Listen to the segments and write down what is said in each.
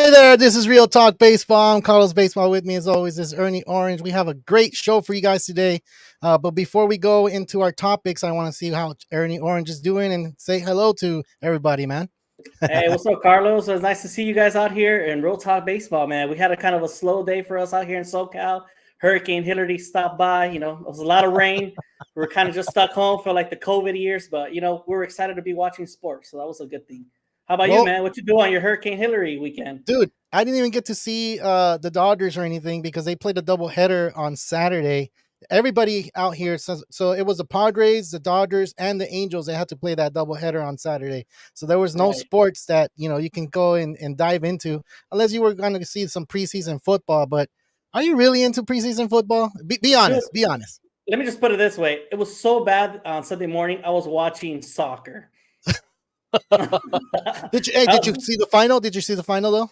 Hey there, this is Real Talk Baseball. I'm Carlos Baseball. With me, as always, is Ernie Orange. We have a great show for you guys today. But before we go into our topics, I want to see how Ernie Orange is doing and say hello to everybody, man. Hey, what's up, Carlos? It's nice to see you guys out here in Real Talk Baseball, man. We had a kind of a slow day for us out here in SoCal. Hurricane Hillary stopped by. It was a lot of rain. We were kind of just stuck home for like the COVID years, but we were excited to be watching sports, so that was a good thing. How about you, Well, man? What you do on your Hurricane Hillary weekend? dude, I didn't even get to see the Dodgers or anything because they played a doubleheader on Saturday. Everybody out here says so. It was the Padres, the Dodgers, and the Angels. They had to play that doubleheader on Saturday, so there was no Right. sports that you can go and dive into unless you were going to see some preseason football. But are you really into preseason football? Be Dude, honest. Be honest. let me just put it this way. It was so bad on Sunday morning. I was watching soccer. Did you see the final? Did you see the final though?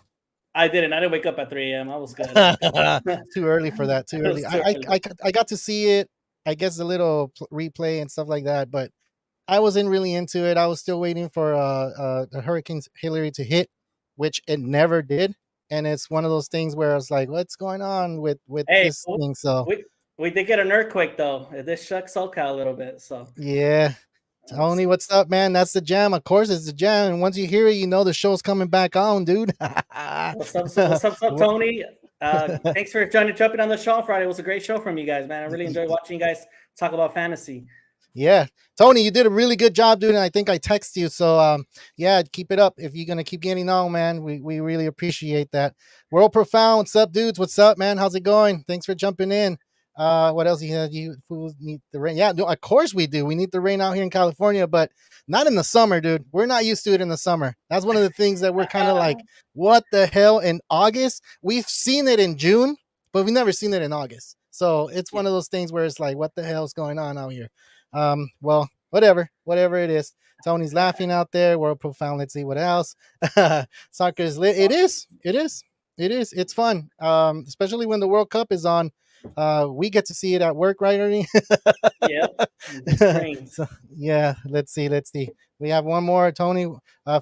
I didn't. I didn't wake up at 3 a.m. I was good. Too early for that. Too It early. was too early. I got to see it. I guess a little replay and stuff like that, but I wasn't really into it. I was still waiting for the Hurricanes Hillary to hit, which it never did. And it's one of those things where I was like, "What's going on with Hey, this thing?" So we did get an earthquake though. This shook SoCal a little bit. So yeah, let's Tony, see. what's up, man? That's the jam. Of course, it's the jam. And once you hear it, you know the show's coming back on, dude. What's up, Tony? Thanks for jumping on the show on Friday. It was a great show from you guys, man. I really enjoyed watching you guys talk about fantasy. Yeah, Tony, you did a really good job, dude. And I think I text you, so yeah, keep it up. If you're gonna keep getting on, man, we really appreciate that. World Profound, what's up, dudes? What's up, man? How's it going? Thanks for jumping in. What else you had? You fools need the rain? Yeah, no, of course we do. We need the rain out here in California, but not in the summer, dude. We're not used to it in the summer. That's one of the things that we're kind of like, what the hell? In August, we've seen it in June, but we've never seen it in August. So it's Yeah. one of those things where it's like, what the hell's going on out here? Well, whatever it is. Tony's laughing out there. World Profound. Let's see what else. Soccer is lit. It is. It's fun. Especially when the World Cup is on. We get to see it at work, right, Ernie? Yep. The spring. So yeah, let's see. We have one more, Tony.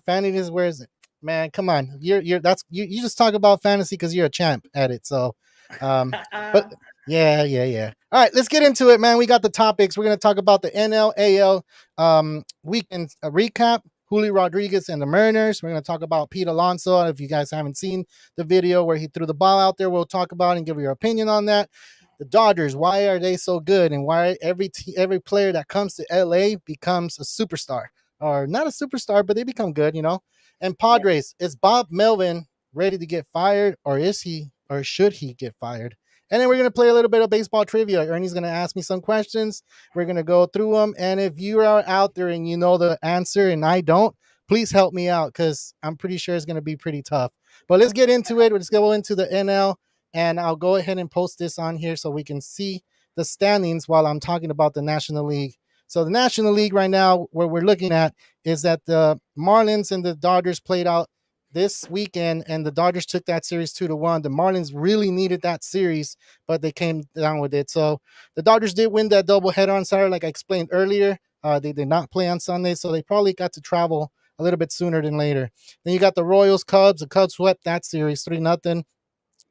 Fantasy is where is it? Man, come on. You just talk about fantasy because you're a champ at it. So but yeah. All right, let's get into it, man. We got the topics. We're gonna talk about the NL weekend recap. Julio Rodríguez and the Mariners. We're going to talk about Pete Alonso. If you guys haven't seen the video where he threw the ball out there, we'll talk about it and give your opinion on that. The Dodgers, why are they so good, and why every player that comes to LA becomes a superstar, or not a superstar, but they become good, And Yeah. Padres, is Bob Melvin ready to get fired, or should he get fired? And then we're going to play a little bit of baseball trivia. Ernie's going to ask me some questions. We're going to go through them. And if you are out there and you know the answer and I don't, please help me out because I'm pretty sure it's going to be pretty tough. But let's get into it. Let's go into the NL. And I'll go ahead and post this on here so we can see the standings while I'm talking about the National League. So the National League right now, what we're looking at is that the Marlins and the Dodgers played out this weekend, and the Dodgers took that series 2-1. The Marlins really needed that series, but they came down with it. So the Dodgers did win that doubleheader on Saturday, like I explained earlier. They did not play on Sunday, so they probably got to travel a little bit sooner than later. Then you got the Royals, Cubs. The Cubs swept that series 3-0.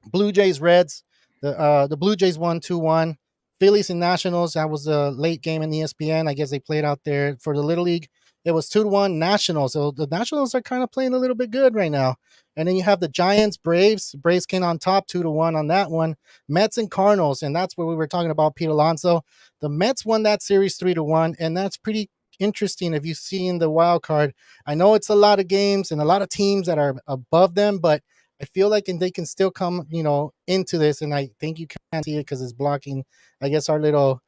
Blue Jays, Reds. The Blue Jays won 2-1. Phillies and Nationals. That was a late game in ESPN. I guess they played out there for the Little League. It was 2-1 Nationals. So the Nationals are kind of playing a little bit good right now. And then you have the Giants, Braves. Braves came on top 2-1 on that one. Mets and Cardinals, and that's where we were talking about Pete Alonso. The Mets won that series 3-1, and that's pretty interesting if you've seen the wild card. I know it's a lot of games and a lot of teams that are above them, but I feel like they can still come, into this, and I think you can't see it because it's blocking. I guess our little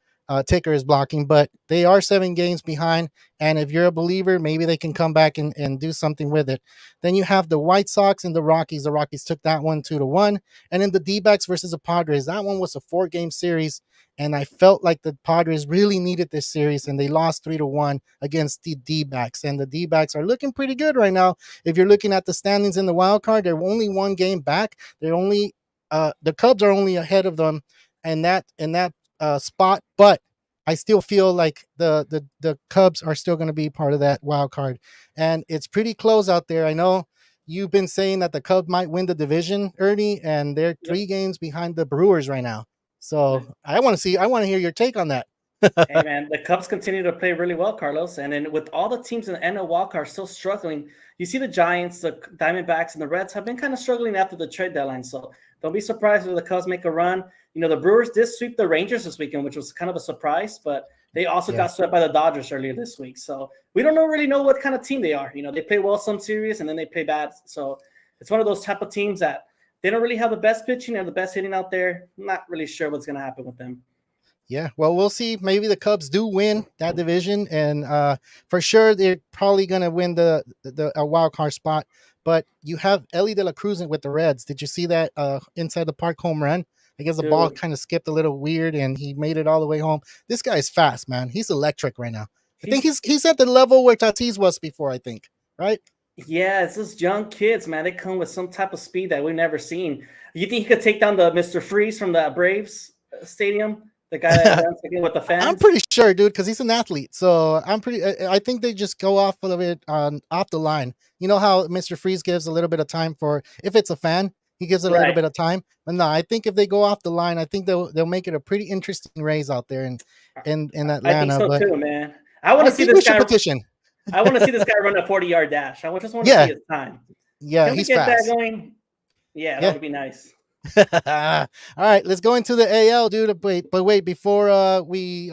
ticker is blocking, but they are 7 games behind. And if you're a believer, maybe they can come back and do something with it. Then you have the White Sox and the Rockies. The Rockies took that one 2-1. And then the D-backs versus the Padres. That one was a 4-game series. And I felt like the Padres really needed this series, and they lost 3-1 against the D-backs. And the D-backs are looking pretty good right now. If you're looking at the standings in the wild card, they're only 1 game back. They're only the Cubs are only ahead of them in that spot, but I still feel like the Cubs are still going to be part of that wild card, and it's pretty close out there. I know you've been saying that the Cubs might win the division, Ernie, and they're Yep. 3 games behind the Brewers right now. So I want to hear your take on that. Hey man, the Cubs continue to play really well, Carlos. And then with all the teams in the NL wildcard still struggling, you see the Giants, the Diamondbacks, and the Reds have been kind of struggling after the trade deadline. So don't be surprised if the Cubs make a run. You know, the Brewers did sweep the Rangers this weekend, which was kind of a surprise, but they also Yeah. got swept by the Dodgers earlier this week. So we don't really know what kind of team they are. You know, they play well some series and then they play bad. So it's one of those type of teams that they don't really have the best pitching and the best hitting out there. I'm not really sure what's going to happen with them. Yeah, well, we'll see. Maybe the Cubs do win that division, and for sure they're probably going to win the a wild card spot. But you have Ellie De La Cruz with the Reds. Did you see that inside the park home run? I guess the ball Dude, kind of skipped a little weird, and he made it all the way home. This guy's fast, man. He's electric right now. I think he's he's at the level where Tatis was before. I think, right? yeah, it's those young kids, man. They come with some type of speed that we've never seen. You think he could take down the Mr. Freeze from the Braves stadium? The guy that runs again with the I'm fans? pretty sure, dude, because he's an athlete. So I'm pretty. I think they just go off of it off the line. You know how Mr. Freeze gives a little bit of time for if it's a fan, he gives it a little Right. bit of time. But no, I think if they go off the line, I think they'll make it a pretty interesting race out there in I think Atlanta. so But too, man. I want I to see think we this should guy. petition. I want to see this guy run a 40-yard dash. I just want to see Yeah, his time. yeah, Can we he's get that fast. going? Yeah, that Yeah. would be nice. All right, let's go into the AL, dude. Wait, before we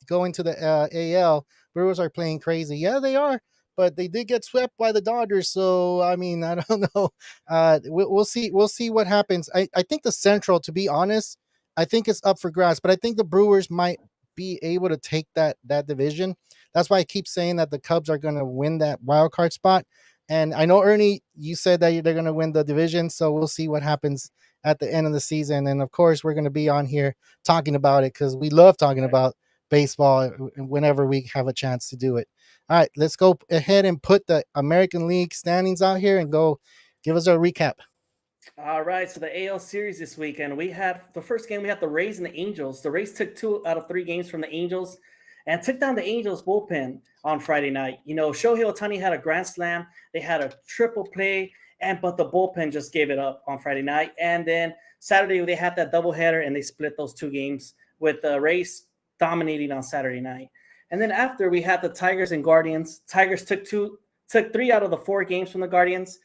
go into the AL, Brewers are playing crazy. Yeah, they are, but they did get swept by the Dodgers. So I mean, I don't know. We'll see. We'll see what happens. I think the Central, to be honest, I think it's up for grabs. But I think the Brewers might be able to take that division. That's why I keep saying that the Cubs are going to win that wild card spot. And I know Ernie, you said that they're going to win the division. So we'll see what happens at the end of the season. And of course, we're going to be on here talking about it because we love talking Right. about baseball whenever we have a chance to do it. All right, let's go ahead and put the American League standings out here and go give us a recap. All right, so the AL series this weekend, we had the first game, we had the Rays and the Angels. The Rays took 2 out of 3 games from the Angels and took down the Angels bullpen on Friday night. You know, Shohei Ohtani had a grand slam, they had a triple play, but the bullpen just gave it up on Friday night. And then Saturday, they had that doubleheader and they split those 2 games with the Rays dominating on Saturday night. And then after, we had the Tigers and Guardians. Tigers took 3 out of the 4 games from the Guardians.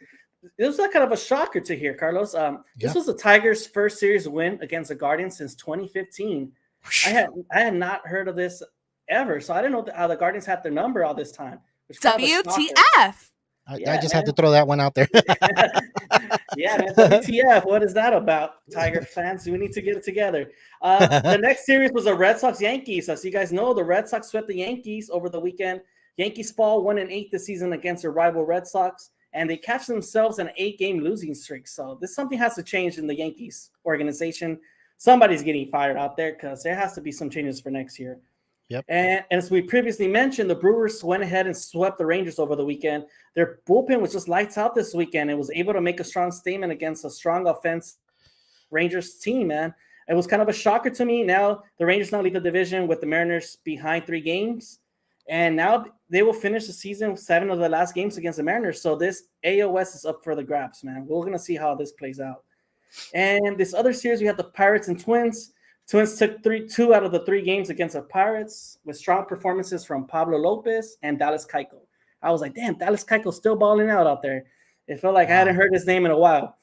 It was like kind of a shocker to hear, Carlos. This Yeah. was the Tigers' first series win against the Guardians since 2015. I had not heard of this ever, so I didn't know how the Guardians had their number all this time. WTF? I just had to throw that one out there. Yeah, man. WTF? What is that about, Tiger fans? We need to get it together. The next series was the Red Sox Yankees. As you guys know, the Red Sox swept the Yankees over the weekend. Yankees fall 1-8 this season against their rival Red Sox, and they catch themselves in an 8-game losing streak. So something has to change in the Yankees organization. Somebody's getting fired out there because there has to be some changes for next year. Yep. And as we previously mentioned, the Brewers went ahead and swept the Rangers over the weekend. Their bullpen was just lights out this weekend. It was able to make a strong statement against a strong offense Rangers team, man. It was kind of a shocker to me. Now the Rangers now lead the division with the Mariners behind 3 games. And now they will finish the season with 7 of the last games against the Mariners. So this AOS is up for the grabs, man. We're going to see how this plays out. And this other series, we have the Pirates and Twins. Twins took 2 out of the 3 games against the Pirates with strong performances from Pablo Lopez and Dallas Keuchel. I was like, damn, Dallas Keuchel's still balling out there. It felt like I hadn't heard his name in a while.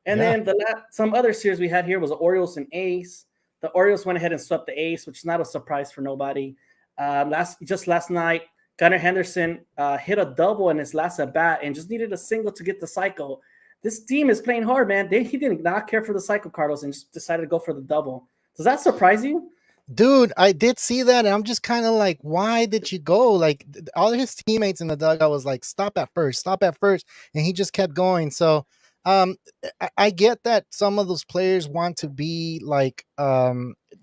And then some other series we had here was the Orioles and A's. The Orioles went ahead and swept the A's, which is not a surprise for nobody. Last night, Gunnar Henderson hit a double in his last at bat and just needed a single to get the cycle. This team is playing hard, man. He did not care for the cycle, Carlos, and just decided to go for the double. Does that surprise you? Dude, I did see that, and I'm just kind of like, why did you go? Like, all his teammates in the dugout was like, stop at first, and he just kept going. So, I get that some of those players want to be like,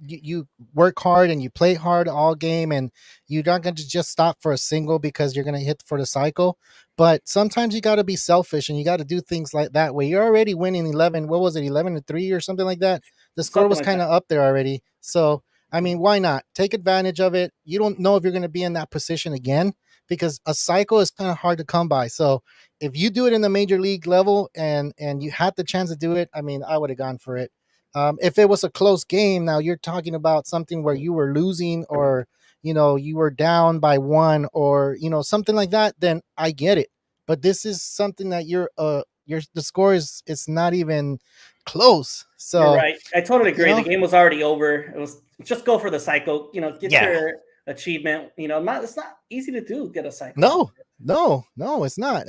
you work hard and you play hard all game, and you're not going to just stop for a single because you're going to hit for the cycle. But sometimes you got to be selfish and you got to do things like that. Where you're already winning 11, what was it, 11-3 or something like that? The score Something was like kind of that. up there already. So, I mean, why not take advantage of it? You don't know if you're going to be in that position again because a cycle is kind of hard to come by. So if you do it in the major league level and you had the chance to do it, I mean, I would have gone for it. If it was a close game, now you're talking about something where you were losing, or you were down by one, or something like that, then I get it. But this is something that the score is, it's not even close. You're So right. I totally agree. The game was already over. It was just go for the cycle. Get your achievement. It's not easy to do. Get a cycle. No, it's not.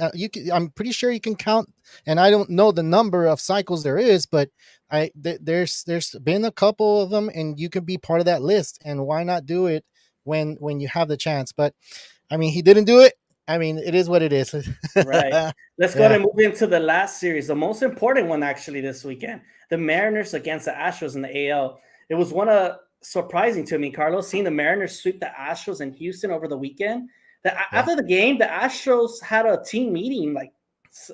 I'm pretty sure you can count, and I don't know the number of cycles there is, but there's been a couple of them, and you can be part of that list. And why not do it when you have the chance? But I mean, he didn't do it. I mean, it is what it is. Right. Let's go ahead and move into the last series, the most important one actually this weekend. The Mariners against the Astros in the AL. It was surprising to me, Carlos, seeing the Mariners sweep the Astros in Houston over the weekend. After the game, the Astros had a team meeting. Like,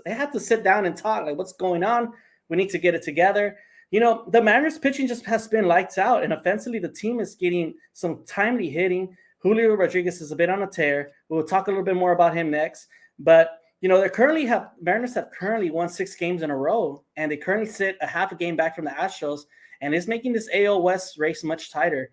they had to sit down and talk. Like, what's going on? We need to get it together. The Mariners pitching just has been lights out, and offensively, the team is getting some timely hitting. Julio Rodríguez is a bit on a tear. We'll talk a little bit more about him next. But, Mariners have currently won 6 games in a row, and they currently sit a half a game back from the Astros, and it's making this AL West race much tighter.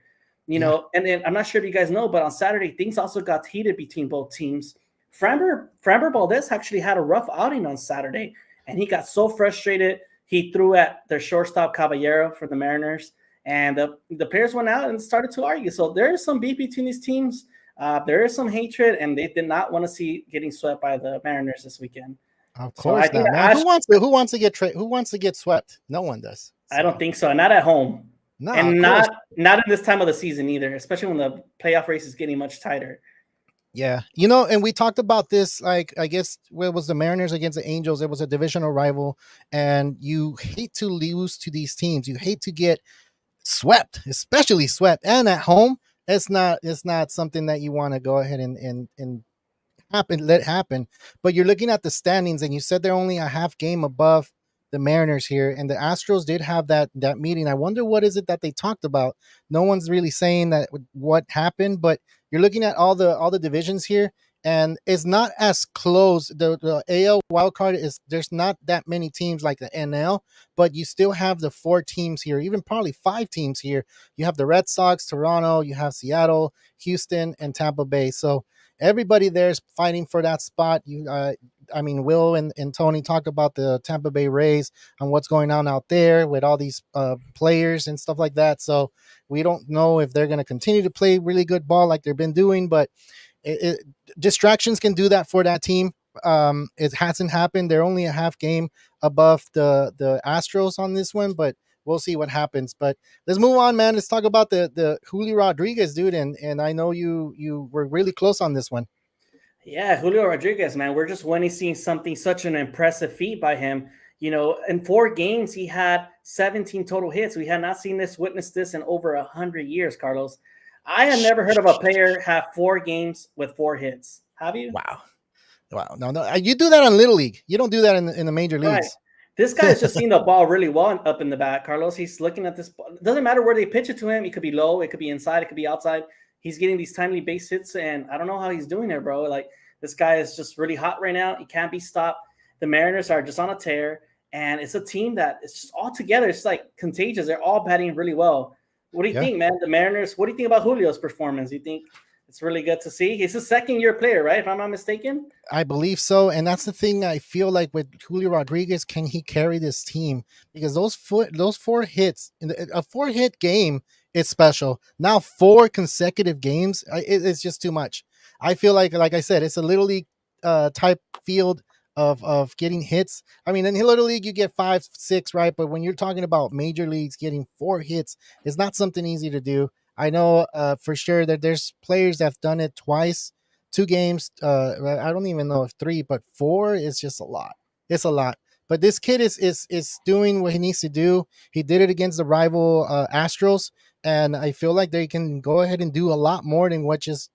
And then I'm not sure if you guys know, but on Saturday, things also got heated between both teams. Framber Valdez actually had a rough outing on Saturday, and he got so frustrated, he threw at their shortstop Caballero for the Mariners. And the players went out and started to argue. So there is some beef between these teams. There is some hatred, and they did not want to see getting swept by the Mariners this weekend. Of course not, man. Who wants to get swept? No one does. So. I don't think so. Not at home. No, and not in this time of the season either, especially when the playoff race is getting much tighter. Yeah. And we talked about this, like, I guess, it was the Mariners against the Angels. It was a divisional rival, and you hate to lose to these teams. You hate to get swept, especially swept, and at home. It's not something that you want to go ahead and let happen. But you're looking at the standings, and you said they're only a half game above the Mariners here, and the Astros did have that meeting. I wonder what is it that they talked about. No one's really saying that what happened, but you're looking at all the divisions here, and it's not as close. The AL wildcard there's not that many teams like the NL, but you still have the 4 teams here, even probably 5 teams here. You have the Red Sox, Toronto, you have Seattle, Houston, and Tampa Bay. So everybody there is fighting for that spot. Will and Tony talk about the Tampa Bay Rays and what's going on out there with all these players and stuff like that. So we don't know if they're going to continue to play really good ball like they've been doing, but distractions can do that for that team. It hasn't happened. They're only a half game above the Astros on this one, but we'll see what happens. But let's move on, man. Let's talk about the Julio Rodríguez, dude. And I know you were really close on this one. Yeah, Julio Rodríguez, man. We're just seeing something, such an impressive feat by him. In 4 games, he had 17 total hits. We had not witnessed this in over 100 years, Carlos. I had never heard of a player have 4 games with 4 hits. Have you? Wow. No. You do that on Little League. You don't do that in the major leagues. Right. This guy is just seeing the ball really well up in the bat, Carlos. He's looking at this. It doesn't matter where they pitch it to him. It could be low. It could be inside. It could be outside. He's getting these timely base hits, and I don't know how he's doing it, bro. Like, this guy is just really hot right now. He can't be stopped. The Mariners are just on a tear, and it's a team that is just all together. It's like contagious. They're all batting really well. What do you think, man? The Mariners, what do you think about Julio's performance? You think it's really good to see? He's a second-year player, right? If I'm not mistaken. I believe so. And that's the thing I feel like with Julio Rodríguez, can he carry this team? Because those 4 hits, a 4-hit game is special. Now 4 consecutive games, it's just too much. I feel like I said, it's a Little League type field of getting hits. I mean, in Little League, you get 5, 6, right? But when you're talking about major leagues getting 4 hits, it's not something easy to do. I know for sure that there's players that have done it twice, 2 games. I don't even know if 3, but 4 is just a lot. It's a lot. But this kid is doing what he needs to do. He did it against the rival Astros, and I feel like they can go ahead and do a lot more than what just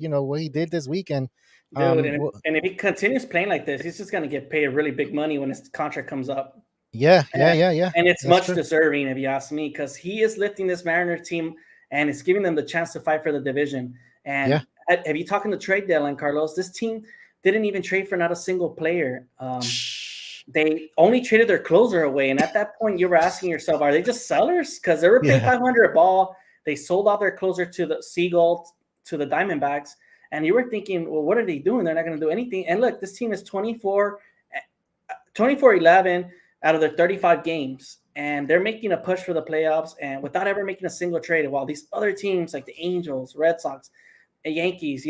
what he did this weekend. Dude, and if he continues playing like this, he's just going to get paid really big money when his contract comes up. Yeah. And it's much deserving, if you ask me, because he is lifting this Mariner team, and it's giving them the chance to fight for the division. And have you talked in the trade deadline, Carlos? This team, didn't even trade for not a single player. They only traded their closer away, and at that point, you were asking yourself, are they just sellers? Because they were paid $500 a ball. They sold out their closer to the Seagull, to the Diamondbacks, and you were thinking, well, what are they doing? They're not going to do anything. And look, this team is 24-11 out of their 35 games, and they're making a push for the playoffs, and without ever making a single trade. While these other teams like the Angels, Red Sox, and Yankees,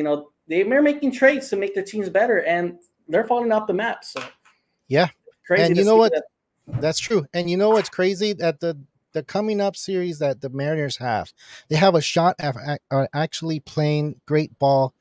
they're making trades to make their teams better, and they're falling off the map. So yeah. crazy. And you know what? That's true. And you know what's crazy? That the coming up series that the Mariners have, they have a shot at actually playing great ball.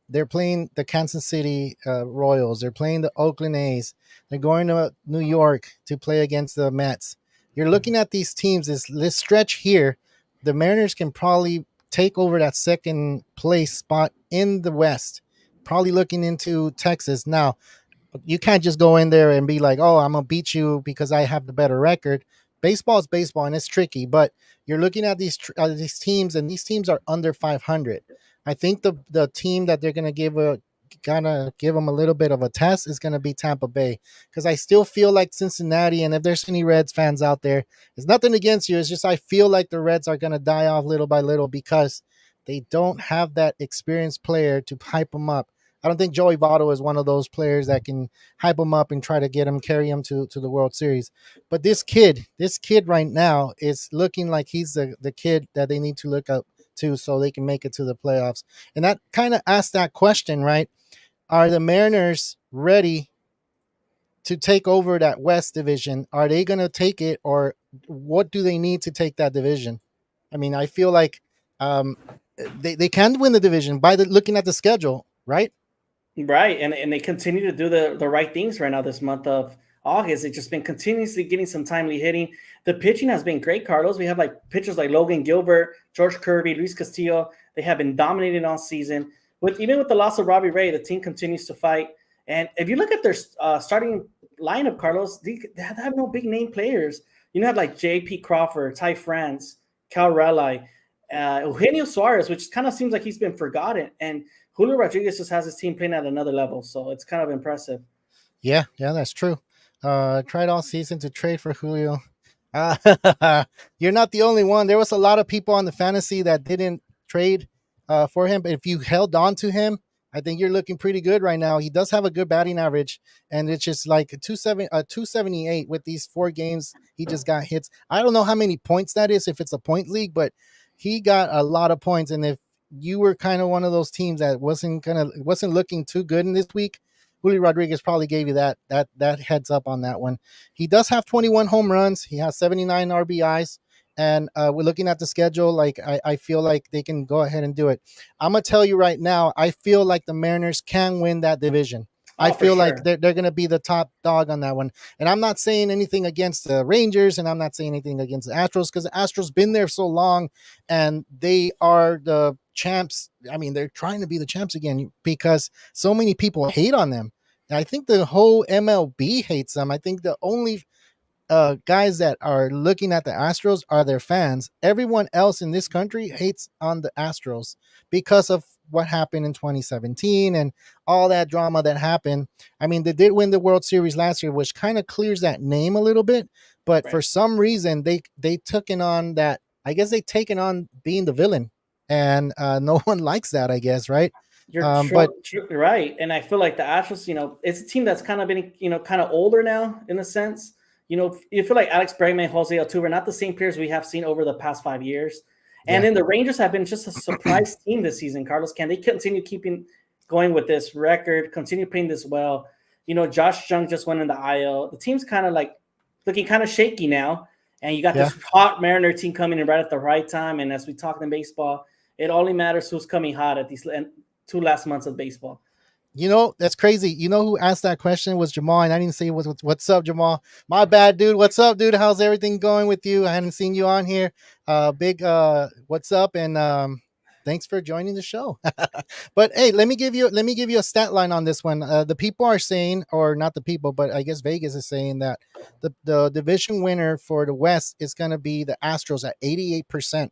They're playing the Kansas City Royals. They're playing the Oakland A's. They're going to New York to play against the Mets. You're looking at these teams. This stretch here, the Mariners can probably take over that second place spot in the West. Probably looking into Texas now. You can't just go in there and be like, oh, I'm going to beat you because I have the better record. Baseball is baseball, and it's tricky, but you're looking at these teams, and these teams are under 500. I think the team that they're going to give them a little bit of a test is going to be Tampa Bay, because I still feel like Cincinnati, and if there's any Reds fans out there, it's nothing against you. It's just I feel like the Reds are going to die off little by little because they don't have that experienced player to hype them up. I don't think Joey Votto is one of those players that can hype him up and try to carry him to the World Series. But this kid right now is looking like he's the kid that they need to look up to so they can make it to the playoffs. And that kind of asks that question, right? Are the Mariners ready to take over that West division? Are they going to take it, or what do they need to take that division? I mean, I feel like they can win the division by looking at the schedule, right? Right, and they continue to do the right things right now this month of August. They've just been continuously getting some timely hitting. The pitching has been great, Carlos. We have pitchers like Logan Gilbert, George Kirby, Luis Castillo. They have been dominating all season. Even with the loss of Robbie Ray, the team continues to fight. And if you look at their starting lineup, Carlos, they have no big name players. You have like J.P. Crawford, Ty France, Cal Raleigh, Eugenio Suarez, which kind of seems like he's been forgotten, and Julio Rodríguez just has his team playing at another level, so it's kind of impressive. Yeah, that's true. Tried all season to trade for Julio. You're not the only one. There was a lot of people on the fantasy that didn't trade for him, but if you held on to him, I think you're looking pretty good right now. He does have a good batting average, and it's just like 278 with these 4 games. He just got hits. I don't know how many points that is if it's a point league, but he got a lot of points. And if you were kind of one of those teams that wasn't looking too good in this week, Julio Rodríguez probably gave you that heads up on that one. He does have 21 home runs. He has 79 RBIs. And we're looking at the schedule. Like I feel like they can go ahead and do it. I'm gonna tell you right now, I feel like the Mariners can win that division. I feel like they're going to be the top dog on that one. And I'm not saying anything against the Rangers, and I'm not saying anything against the Astros, because the Astros been there so long, and they are the champs. I mean, they're trying to be the champs again because so many people hate on them. And I think the whole MLB hates them. I think the only guys that are looking at the Astros are their fans. Everyone else in this country hates on the Astros because of what happened in 2017 and all that drama that happened. I mean, they did win the World Series last year, which kind of clears that name a little bit. But for some reason, they took on that. I guess they taken on being the villain, and no one likes that, I guess, right? You're right. And I feel like the Astros, it's a team that's kind of been, kind of older now in a sense. You feel like Alex Bregman, Jose Altuve, not the same players we have seen over the past 5 years. And then the Rangers have been just a surprise team this season, Carlos. Can they continue going with this record, continue playing this well? Josh Jung just went in the IL. The team's kind of looking kind of shaky now. And you got this hot Mariner team coming in right at the right time. And as we talk in baseball, it only matters who's coming hot at these 2 last months of baseball. That's crazy. Who asked that question was Jamal, and I didn't say what's up, Jamal. My bad, dude. What's up, dude? How's everything going with you? I hadn't seen you on here. Big what's up, and thanks for joining the show. But hey, let me give you a stat line on this one. The people are saying, or not the people, but I guess Vegas is saying that the division winner for the West is going to be the Astros at 88%,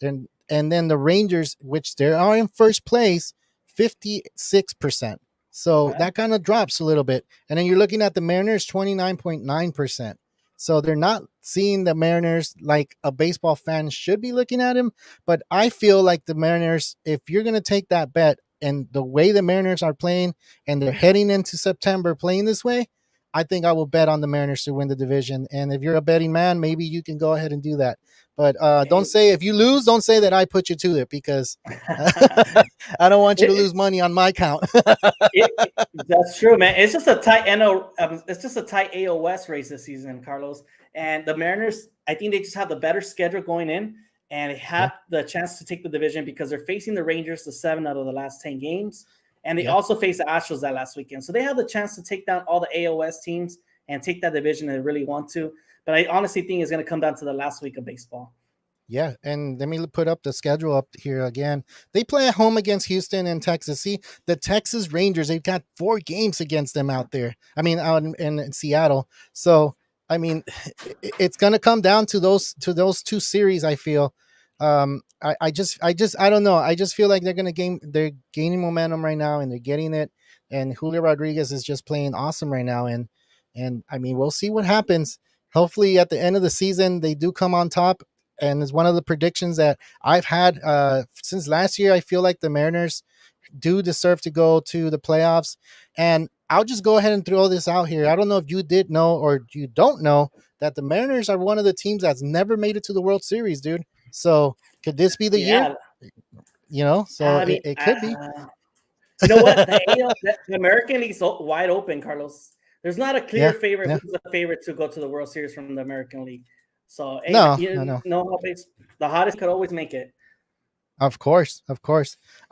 and then the Rangers, which they are in first place, 56%. So Okay. that kind of drops a little bit. And then you're looking at the Mariners, 29.9%. So they're not seeing the Mariners like a baseball fan should be looking at him. But I feel like the Mariners, if you're going to take that bet and the way the Mariners are playing and they're heading into September playing this way, I think I will bet on the Mariners to win the division. And if you're a betting man, maybe you can go ahead and do that. But don't say if you lose, don't say that I put you to it because I don't want you to lose money on my count. That's true, man. It's just a tight it's just a tight AL West race this season, Carlos. And the Mariners, I think they just have the better schedule going in, and they have the chance to take the division because they're facing the Rangers the 7 out of the last 10 games, and they also face the Astros that last weekend. So they have the chance to take down all the AL West teams and take that division if they really want to. But I honestly think it's going to come down to the last week of baseball. Yeah, and let me put up the schedule up here again. They play at home against Houston and Texas. See, the Texas Rangers, they've got 4 games against them out there. I mean, out in Seattle. So, I mean, it's going to come down to those 2 series, I feel. I don't know. I just feel like they're gaining momentum right now and they're getting it. And Julio Rodríguez is just playing awesome right now. And I mean, we'll see what happens. Hopefully at the end of the season, they do come on top. And it's one of the predictions that I've had since last year. I feel like the Mariners do deserve to go to the playoffs. And I'll just go ahead and throw this out here. I don't know if you did know or you don't know that the Mariners are one of the teams that's never made it to the World Series, dude. So could this be the year? You know, so I mean, it could be. You know what? The American League's wide open, Carlos. There's not a clear favorite. Who's the favorite to go to the World Series from the American League? So, hey, no. The hottest could always make it. Of course. All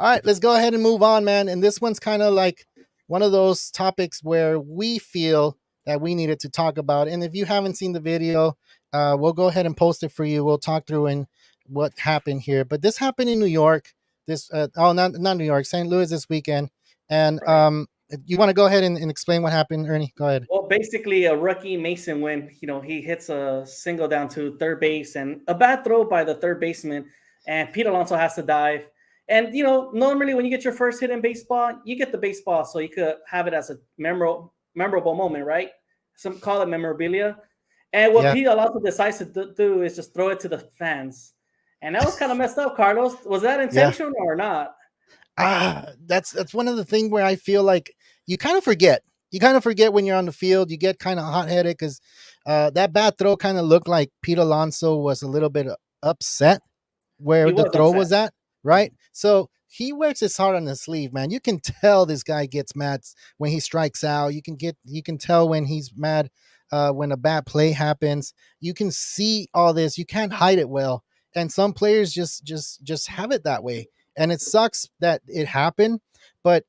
right, let's go ahead and move on, man. And this one's kind of like one of those topics where we feel that we needed to talk about. And if you haven't seen the video, we'll go ahead and post it for you. We'll talk through and what happened here. But this happened in New York. Not New York, St. Louis this weekend. And you want to go ahead and explain what happened, Ernie? Go ahead. Well, basically, a rookie Mason Wynn, he hits a single down to third base and a bad throw by the third baseman, and Pete Alonso has to dive. And, normally when you get your first hit in baseball, you get the baseball so you could have it as a memorable moment, right? Some call it memorabilia. And what Pete Alonso decides to do is just throw it to the fans. And that was kind of messed up, Carlos. Was that intentional or not? That's one of the things where I feel like you kind of forget. You kind of forget when you're on the field. You get kind of hot-headed because that bad throw kind of looked like Pete Alonso was a little bit upset where the throw was at, right? So he wears his heart on his sleeve, man. You can tell this guy gets mad when he strikes out. You can tell when he's mad when a bad play happens. You can see all this. You can't hide it well. And some players just have it that way. And it sucks that it happened. But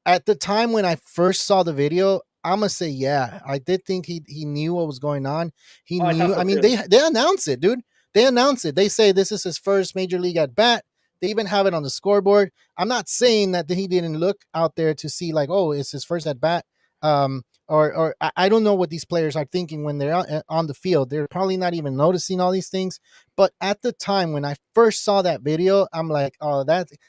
at the time when I first saw the video, I'm going to say, yeah, I did think he knew what was going on. He knew. I mean, they announced it, dude. They announced it. They say this is his first major league at bat. They even have it on the scoreboard. I'm not saying that he didn't look out there to see like, oh, it's his first at bat. Or I don't know what these players are thinking when they're on the field. They're probably not even noticing all these things. But at the time when I first saw that video, I'm like, oh,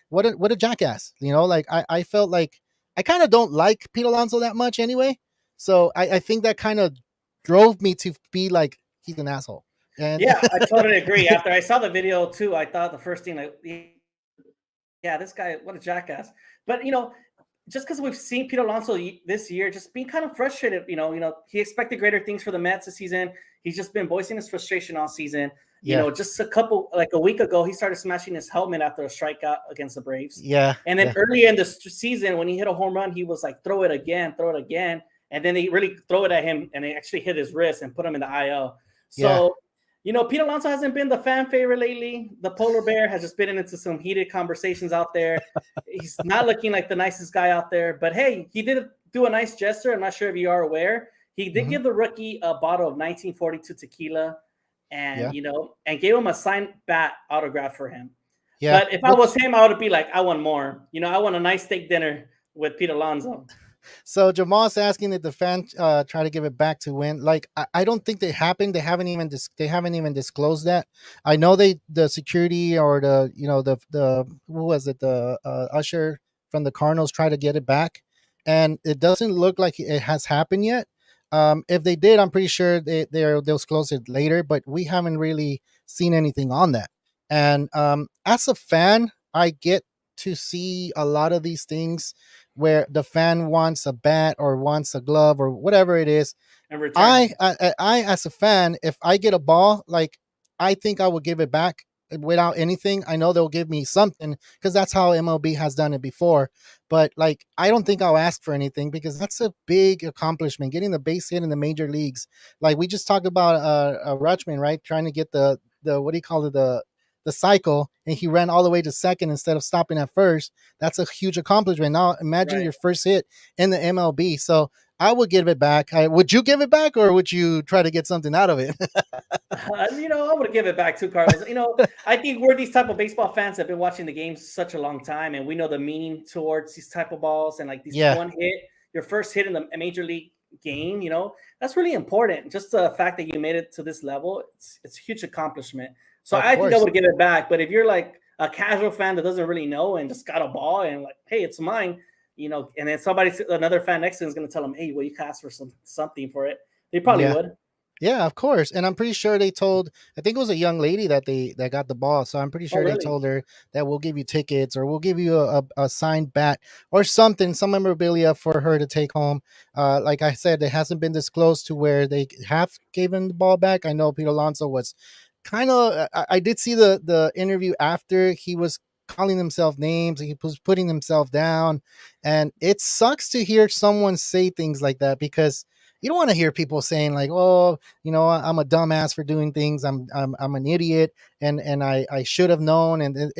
what a jackass. Like I felt like I kind of don't like Pete Alonso that much anyway. So I think that kind of drove me to be like, he's an asshole. And yeah, I totally agree. After I saw the video too, I thought the first thing like, yeah, this guy, what a jackass. But just because we've seen Pete Alonso this year just being kind of frustrated, he expected greater things for the Mets this season. He's just been voicing his frustration all season. Just a week ago, he started smashing his helmet after a strikeout against the Braves. Yeah. And then early in the season, when he hit a home run, he was like, throw it again. And then they really throw it at him, and they actually hit his wrist and put him in the IL. So, Pete Alonso hasn't been the fan favorite lately. The polar bear has just been into some heated conversations out there. He's not looking like the nicest guy out there. But, hey, he did do a nice gesture. I'm not sure if you are aware. He did give the rookie a bottle of 1942 tequila and, and gave him a signed bat autograph for him. Yeah. But if I was him, I would be like, I want more. I want a nice steak dinner with Pete Alonso. So Jamal's asking that the fan try to give it back to Wynn. Like I don't think they happened. They haven't even disclosed that. I know the security or the who was it, the usher from the Cardinals tried to get it back, and it doesn't look like it has happened yet. If they did, I'm pretty sure they'll disclose it later, but we haven't really seen anything on that. And as a fan, I get to see a lot of these things where the fan wants a bat or wants a glove or whatever it is. In return. I as a fan, if I get a ball, like I think I will give it back without anything. I know they'll give me something because that's how MLB has done it before. But like, I don't think I'll ask for anything because that's a big accomplishment. Getting the base hit in the major leagues, like we just talked about, Rutschman, right? Trying to get the what do you call it, the cycle, and he ran all the way to second instead of stopping at first. That's a huge accomplishment. Now imagine Right. your first hit in the MLB. So I would give it back. Would you give it back, or would you try to get something out of it? I would give it back to Carlos. I think we're these type of baseball fans that have been watching the games such a long time, and we know the meaning towards these type of balls and like these Yeah, one hit, your first hit in the major league game. That's really important. Just the fact that you made it to this level, it's a huge accomplishment. So of I think I course. would give it back. But if you're like a casual fan that doesn't really know and just got a ball and like, hey, it's mine, and then another fan next to him is going to tell them, hey, well, you can ask for something for it. They probably Yeah. would. Yeah, of course. And I'm pretty sure they told, I think it was a young lady that got the ball. So I'm pretty Oh, sure they really? told her that we'll give you tickets or we'll give you a signed bat or something, some memorabilia for her to take home. Like I said, it hasn't been disclosed to where they have given the ball back. I know Pete Alonso was kind of, I did see the interview after. He was calling himself names, he was putting himself down. And it sucks to hear someone say things like that because you don't want to hear people saying like, "Oh, I'm a dumbass for doing things. I'm an idiot, and I should have known." And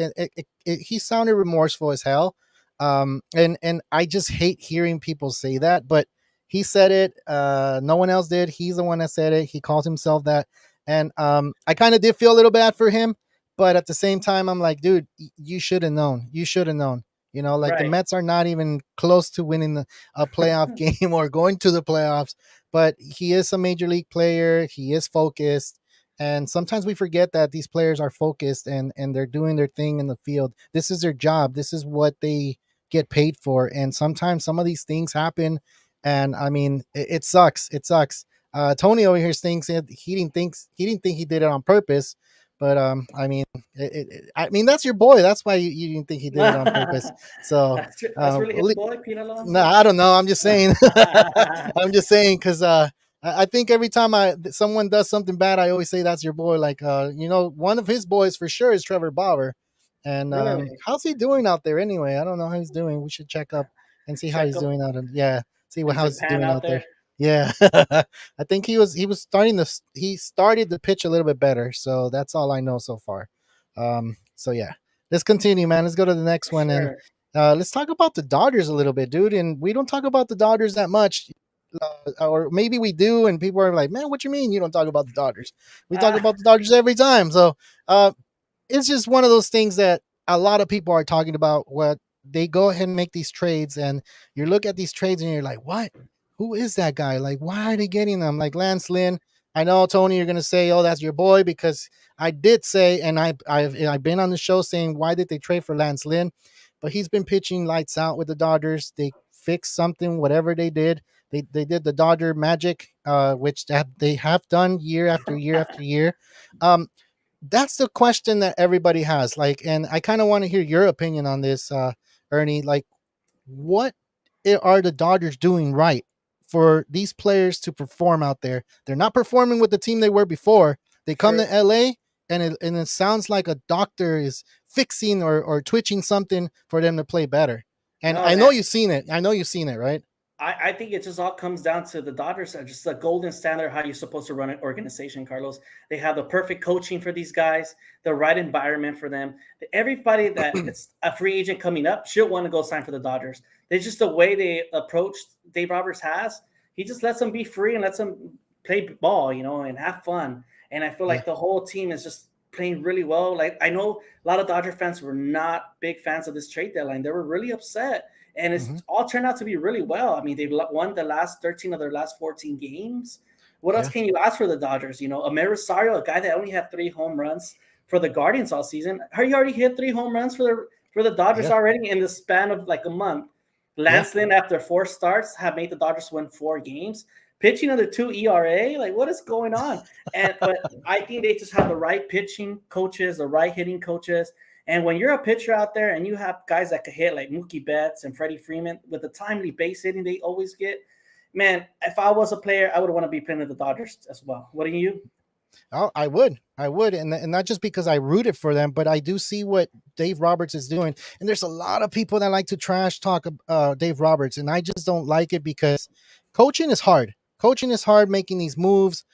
he sounded remorseful as hell. And I just hate hearing people say that. But he said it. No one else did. He's the one that said it. He calls himself that, and I kind of did feel a little bad for him. But at the same time, I'm like, dude, you should have known. You should have known. Like the Right. Mets are not even close to winning a playoff game or going to the playoffs, but he is a major league player. He is focused. And sometimes we forget that these players are focused and they're doing their thing in the field. This is their job. This is what they get paid for. And sometimes some of these things happen. And I mean, it sucks. It sucks. Tony over here thinks he didn't think he did it on purpose. But I mean, I mean that's your boy. That's why you didn't think he did it on purpose. So That's really his boy, Pete no, Alonso. I don't know. I'm just saying. I'm just saying because I think every time someone does something bad, I always say that's your boy. Like one of his boys for sure is Trevor Bauer, and Really? how's he doing out there anyway? I don't know how he's doing. We should check up and see how Check he's up doing out. Yeah, see in how he's Japan doing out out there. there. Yeah, I think he was starting he started the pitch a little bit better. So that's all I know so far. So yeah, let's continue, man. Let's go to the next For one and sure. let's talk about the Dodgers a little bit, dude. And we don't talk about the Dodgers that much, or maybe we do, and people are like, "Man, what you mean you don't talk about the Dodgers?" We talk Ah, about the Dodgers every time. So uh, it's just one of those things that a lot of people are talking about. What they go ahead and make these trades, and you look at these trades, and you're like, "What? Who is that guy? Like, why are they getting them?" Like Lance Lynn. I know, Tony, you're gonna say, "Oh, that's your boy," because I did say, and I've been on the show saying, why did they trade for Lance Lynn? But he's been pitching lights out with the Dodgers. They fixed something, whatever they did. They did the Dodger magic, which that they have done year after year after year. Um, that's the question that everybody has. Like, and I kind of want to hear your opinion on this, Ernie. Like, what are the Dodgers doing right for these players to perform out there? They're not performing with the team they were before. They come true. to LA and it sounds like a doctor is fixing or twitching something for them to play better. And No, I know you've seen it. I know you've seen it, right? I think it just all comes down to the Dodgers are just the golden standard how you're supposed to run an organization, Carlos. They have the perfect coaching for these guys, the right environment for them. Everybody that it's a free agent coming up should want to go sign for the Dodgers. There's just the way they approach Dave Roberts has. He just lets them be free and lets them play ball, and have fun. And I feel Yeah. like the whole team is just playing really well. Like I know a lot of Dodger fans were not big fans of this trade deadline. They were really upset and Hmm. it's all turned out to be really well. I mean, they've won the last 13 of their last 14 games. What else Yeah. can you ask for the Dodgers? Amer Rosario, a guy that only had 3 home runs for the Guardians all season. He already hit 3 home runs for the Dodgers Yeah. already in the span of like a month. Lance Lynn, after 4 starts, have made the Dodgers win 4 games. Pitching under 2 ERA, like what is going on? But I think they just have the right pitching coaches, the right hitting coaches. And when you're a pitcher out there and you have guys that can hit like Mookie Betts and Freddie Freeman with the timely base hitting they always get, man, if I was a player, I would want to be playing with the Dodgers as well. What do you? Oh, I would, and not just because I rooted for them, but I do see what Dave Roberts is doing. And there's a lot of people that like to trash talk Dave Roberts, and I just don't like it because coaching is hard. Coaching is hard. Making these moves,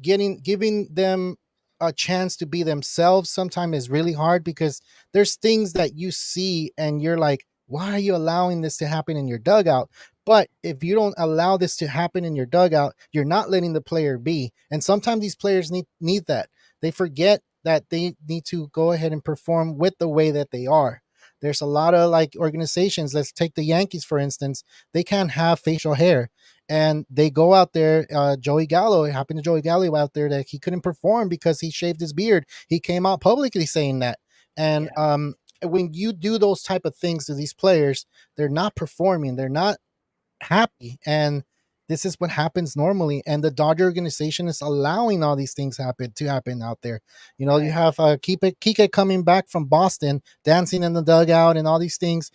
giving them a chance to be themselves sometimes is really hard because there's things that you see and you're like, why are you allowing this to happen in your dugout? But if you don't allow this to happen in your dugout, you're not letting the player be. And sometimes these players need that. They forget that they need to go ahead and perform with the way that they are. There's a lot of like organizations. Let's take the Yankees, for instance. They can't have facial hair. And they go out there, Joey Gallo, it happened to Joey Gallo out there that he couldn't perform because he shaved his beard. He came out publicly saying that. And when you do those type of things to these players, they're not performing. They're not happy, and this is what happens normally, and the Dodger organization is allowing all these things happen out there. You have Kike coming back from Boston, dancing in the dugout and all these things.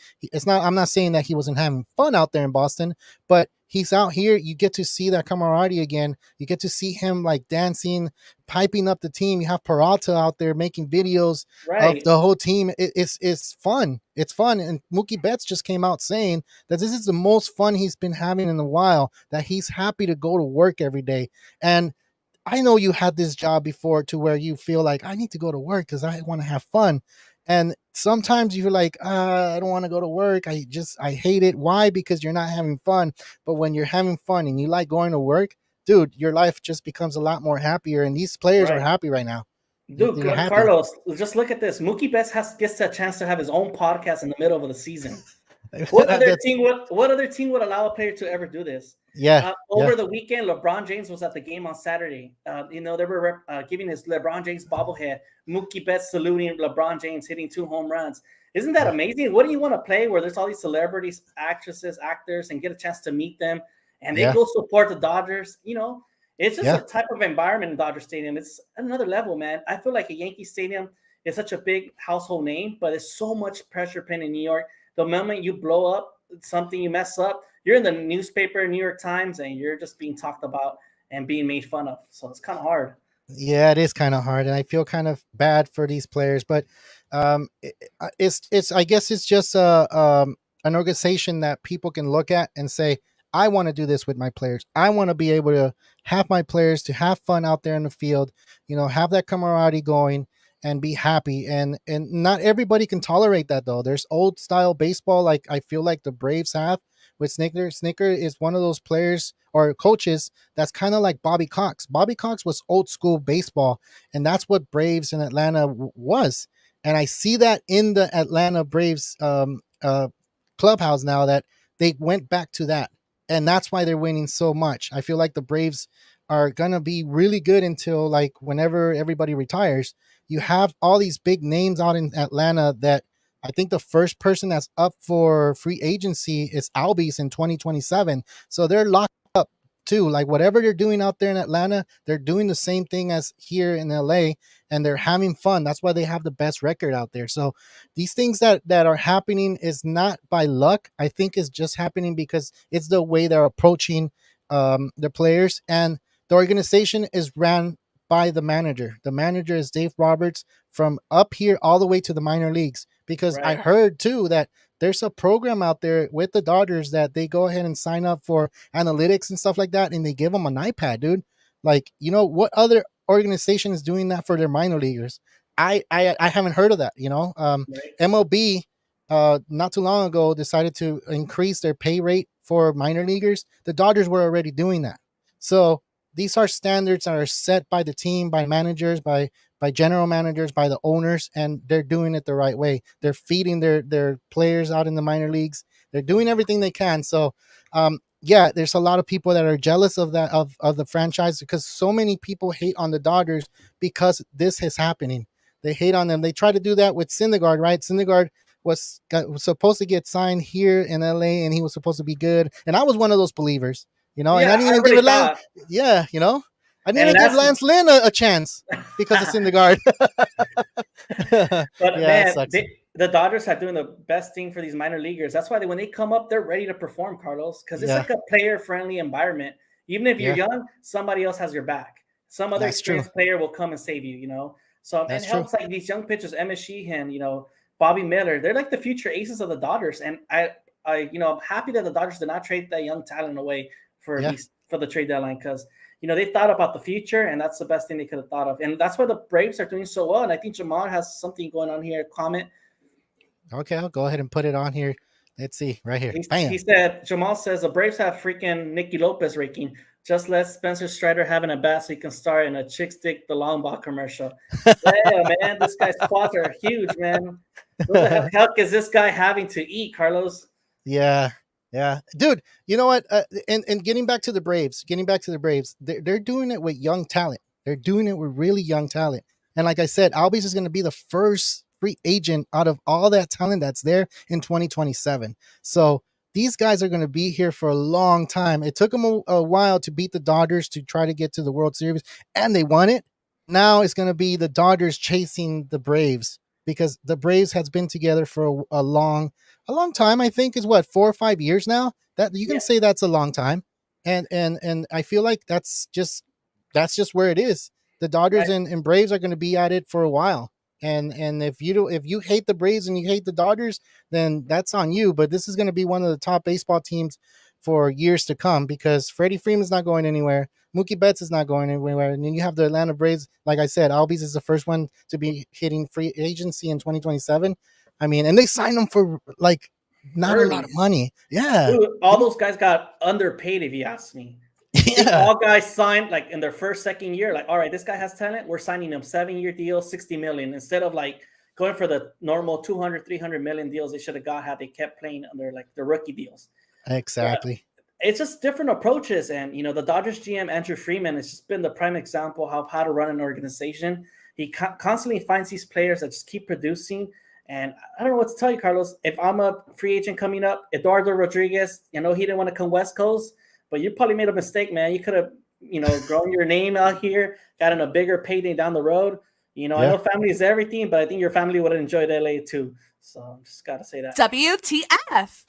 I'm not saying that he wasn't having fun out there in Boston, but he's out here. You get to see that camaraderie again. You get to see him like dancing, piping up the team. You have Peralta out there making videos of the whole team. It's fun. It's fun. And Mookie Betts just came out saying that this is the most fun he's been having in a while, that he's happy to go to work every day. And I know you had this job before to where you feel like I need to go to work because I want to have fun. And sometimes you're like, I don't want to go to work. I hate it. Why? Because you're not having fun. But when you're having fun and you like going to work, dude, your life just becomes a lot more happier. And these players are happy right now. Dude, Carlos, just look at this. Mookie Betts gets a chance to have his own podcast in the middle of the season. What other team would allow a player to ever do this? Over the weekend, LeBron James was at the game on Saturday. They were giving his LeBron James bobblehead. Mookie Betts saluting LeBron James, hitting 2 home runs. Isn't that amazing? What do you want to play where there's all these celebrities, actresses, actors, and get a chance to meet them, and they go support the Dodgers? It's just a type of environment in Dodger Stadium. It's another level, man. I feel like a Yankee Stadium is such a big household name, but it's so much pressure pin in New York. The moment you blow up something, you mess up, you're in the newspaper, New York Times, and you're just being talked about and being made fun of. So it's kind of hard. Yeah, it is kind of hard, and I feel kind of bad for these players. But it's I guess it's just an organization that people can look at and say, I want to do this with my players. I want to be able to have my players to have fun out there in the field, have that camaraderie going and be happy. And not everybody can tolerate that, though. There's old style baseball, like I feel like the Braves have with Snicker. Snicker is one of those players or coaches that's kind of like Bobby Cox. Bobby Cox was old school baseball, and that's what Braves in Atlanta was. And I see that in the Atlanta Braves clubhouse now, that they went back to that. And that's why they're winning so much. I feel like the Braves are going to be really good until like whenever everybody retires. You have all these big names out in Atlanta that I think the first person that's up for free agency is Albies in 2027. So they're locked up too. Like whatever they're doing out there in Atlanta, they're doing the same thing as here in LA, and they're having fun. That's why they have the best record out there. So these things that are happening is not by luck. I think it's just happening because it's the way they're approaching the players, and the organization is ran by the manager. The manager is Dave Roberts, from up here all the way to the minor leagues. Because I heard too that there's a program out there with the Dodgers that they go ahead and sign up for analytics and stuff like that, and they give them an iPad, dude. Like, what other organization is doing that for their minor leaguers? I haven't heard of that. MLB not too long ago decided to increase their pay rate for minor leaguers. The Dodgers were already doing that. So these are standards that are set by the team, by managers, by general managers, by the owners, and they're doing it the right way. They're feeding their players out in the minor leagues. They're doing everything they can. So, there's a lot of people that are jealous of that, of the franchise, because so many people hate on the Dodgers because this is happening. They hate on them. They try to do that with Syndergaard, right? Syndergaard was supposed to get signed here in LA, and he was supposed to be good. And I was one of those believers, and I Yeah, didn't I even give really it Lance. thought. Yeah, I didn't And even give last, Lance Lynn a chance because of Syndergaard. but Yeah, it man, sucks. the Dodgers are doing the best thing for these minor leaguers. That's why when they come up, they're ready to perform, Carlos, because it's Yeah, like a player-friendly environment. Even if you're yeah, young, somebody else has your back. Some other that's true. experienced player will come and save you. So it That's true. helps like these young pitchers, Emmett Sheehan, Bobby Miller. They're like the future aces of the Dodgers, and I'm happy that the Dodgers did not trade that young talent away for Yeah. the trade deadline because they thought about the future, and that's the best thing they could have thought of. And that's why the Braves are doing so well. And I think Jamal has something going on here. Comment. Okay, I'll go ahead and put it on here. Let's see, right here. He said, Jamal says the Braves have freaking Nicky Lopez raking. Just let Spencer Strider have an at bat so he can star in a Chick Stick the Long Ball commercial. Yeah, man, this guy's quads are huge, man. What the heck is this guy having to eat, Carlos? Yeah, dude. You know what? And getting back to the Braves, they're doing it with young talent. They're doing it with really young talent. And like I said, Albies is going to be the first free agent out of all that talent that's there in 2027. So these guys are going to be here for a long time. It took them a while to beat the Dodgers to try to get to the World Series, and they won it. Now it's going to be the Dodgers chasing the Braves because the Braves has been together for a long time. I think is what 4 or 5 years now. That you can say that's a long time, and I feel like that's just where it is. The Dodgers Right. and Braves are going to be at it for a while. And if you hate the Braves and you hate the Dodgers, then that's on you. But this is going to be one of the top baseball teams for years to come because Freddie Freeman's not going anywhere. Mookie Betts is not going anywhere. And then you have the Atlanta Braves. Like I said, Albies is the first one to be hitting free agency in 2027. I mean, and they signed them for like not a lot of money. Yeah. Dude, all those guys got underpaid, if you ask me. Yeah. All guys signed like in their first, second year, like, all right, this guy has talent. We're signing him 7-year deal, 60 million, instead of like going for the normal 200, 300 million deals they should have got had they kept playing under like the rookie deals. Exactly. But it's just different approaches. And, the Dodgers GM, Andrew Freeman, has just been the prime example of how to run an organization. He constantly finds these players that just keep producing. And I don't know what to tell you, Carlos. If I'm a free agent coming up, Eduardo Rodriguez, he didn't want to come West Coast, but you probably made a mistake, man. You could have, grown your name out here, gotten a bigger payday down the road. I know family is everything, but I think your family would have enjoyed LA too. So I'm just got to say that. WTF.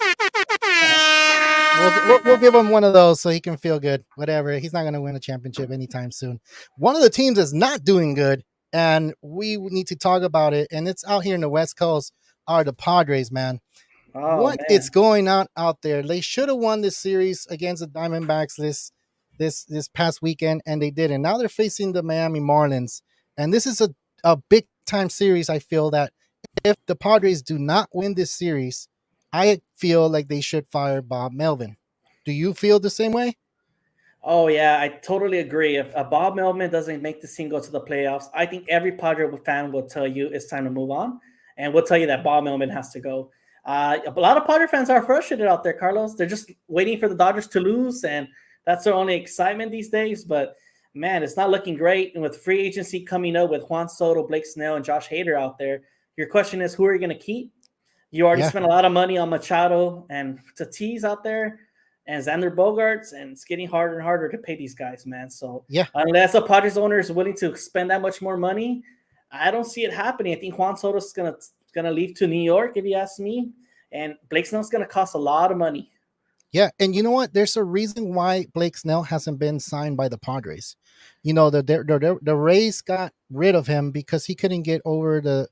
We'll give him one of those so he can feel good. Whatever. He's not going to win a championship anytime soon. One of the teams that's not doing good, and we need to talk about it, and it's out here in the West Coast, are the Padres, man. What is going on out there? They should have won this series against the Diamondbacks this past weekend, and they didn't. Now they're facing the Miami Marlins, and this is a big time series. I feel that if the Padres do not win this series, I feel like they should fire Bob Melvin. Do you feel the same way? Oh, yeah, I totally agree. If Bob Melvin doesn't make the team go to the playoffs, I think every Padre fan will tell you it's time to move on, and will tell you that Bob Melvin has to go. A lot of Padre fans are frustrated out there, Carlos. They're just waiting for the Dodgers to lose, and that's their only excitement these days. But, man, it's not looking great. And with free agency coming up with Juan Soto, Blake Snell, and Josh Hader out there, your question is, who are you going to keep? You already spent a lot of money on Machado and Tatis out there and Xander Bogaerts, and it's getting harder and harder to pay these guys, man. So unless a Padres owner is willing to spend that much more money, I don't see it happening. I think Juan Soto's gonna leave to New York, if you ask me, and Blake Snell's gonna cost a lot of money. Yeah, and you know what? There's a reason why Blake Snell hasn't been signed by the Padres. The Rays got rid of him because he couldn't get over the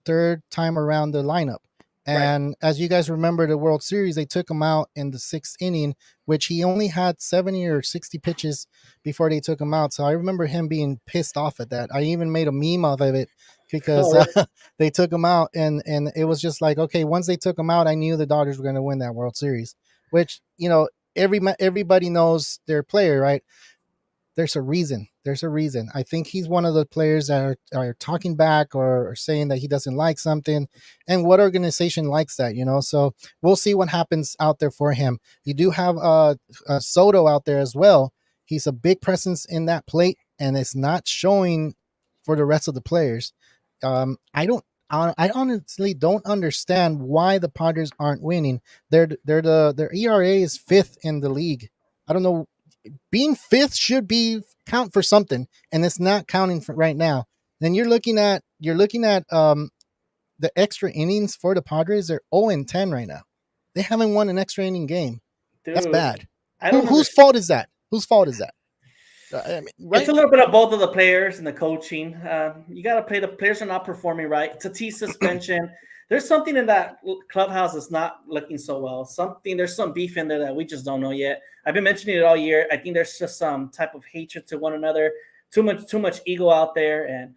third time around the lineup. And as you guys remember the World Series, they took him out in the 6th inning, which he only had 70 or 60 pitches before they took him out. So I remember him being pissed off at that. I even made a meme of it because they took him out, and it was just like, okay, once they took him out, I knew the Dodgers were going to win that World Series, which, everybody knows their player, right? There's a reason. I think he's one of the players that are talking back or saying that he doesn't like something. And what organization likes that, So we'll see what happens out there for him. You do have Soto out there as well. He's a big presence in that plate, and it's not showing for the rest of the players. I I honestly don't understand why the Padres aren't winning. Their ERA is 5th in the league. I don't know. Being 5th should be count for something, and it's not counting for right now. Then you're looking at the extra innings for the Padres. They're 0-10 right now. They haven't won an extra inning game. That's Dude, bad. I don't Whose understand. fault is that? Whose fault is that? I mean, It's right? a little bit of both of the players and the coaching. You got to play. The players are not performing right. Tatis suspension. There's something in that clubhouse that's not looking so well. There's some beef in there that we just don't know yet. I've been mentioning it all year. I think there's just some type of hatred to one another. Too much ego out there. And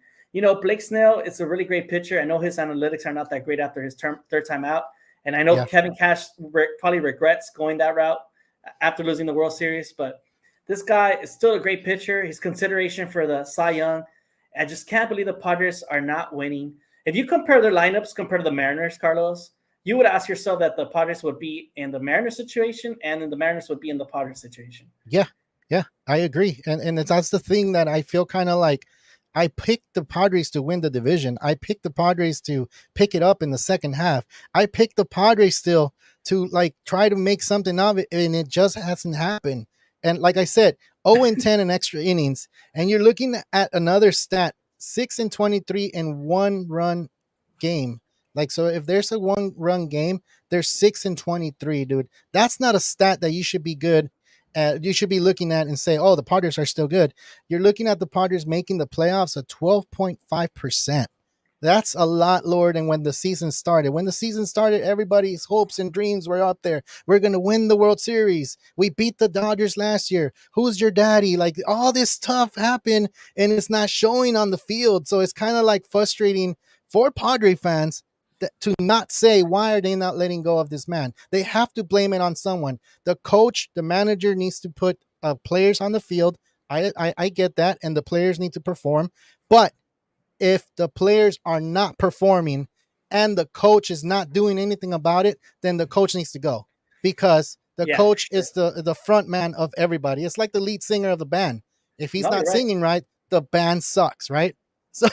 Blake Snell is a really great pitcher. I know his analytics are not that great after his third time out. And I know Yeah. Kevin Cash probably regrets going that route after losing the World Series, but this guy is still a great pitcher. His consideration for the Cy Young. I just can't believe the Padres are not winning. If you compare their lineups compared to the Mariners, Carlos, you would ask yourself that the Padres would be in the Mariners situation and then the Mariners would be in the Padres situation. Yeah, I agree, and that's the thing that I feel kind of like. I picked the Padres to win the division. I picked the Padres to pick it up in the second half. I picked the Padres still to like try to make something of it, and it just hasn't happened. And like I said, 0-10 in extra innings, and you're looking at another stat: 6-23 in 1-run game. Like, so if there's a 1-run game, there's 6-23, dude. That's not a stat that you should be good. You should be looking at and say, oh, the Padres are still good. You're looking at the Padres making the playoffs at 12.5%. That's a lot lower than when the season started. When the season started, everybody's hopes and dreams were up there. We're going to win the World Series. We beat the Dodgers last year. Who's your daddy? Like, all this stuff happened and it's not showing on the field. So it's kind of like frustrating for Padre fans to not say, why are they not letting go of this man? They have to blame it on someone. The coach, the manager needs to put players on the field. I get that, and the players need to perform. But if the players are not performing and the coach is not doing anything about it, then the coach needs to go, because the coach is the front man of everybody. It's like the lead singer of the band. If he's not singing right, the band sucks, right? So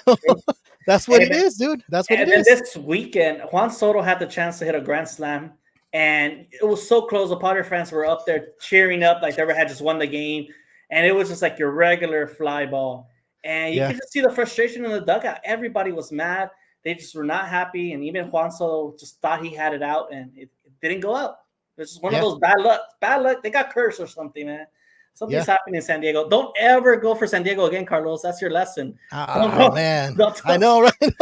that's what it is, dude. That's what it is. And this weekend, Juan Soto had the chance to hit a grand slam, and it was so close. The Padre fans were up there cheering up like they had just won the game, and it was just like your regular fly ball. And you could just see the frustration in the dugout. Everybody was mad. They just were not happy, and even Juan Soto just thought he had it out, and it didn't go out. It's just one of those bad luck. Bad luck. They got cursed or something, man. Something's happening in San Diego. Don't ever go for San Diego again, Carlos. That's your lesson. Oh, man. I know, right?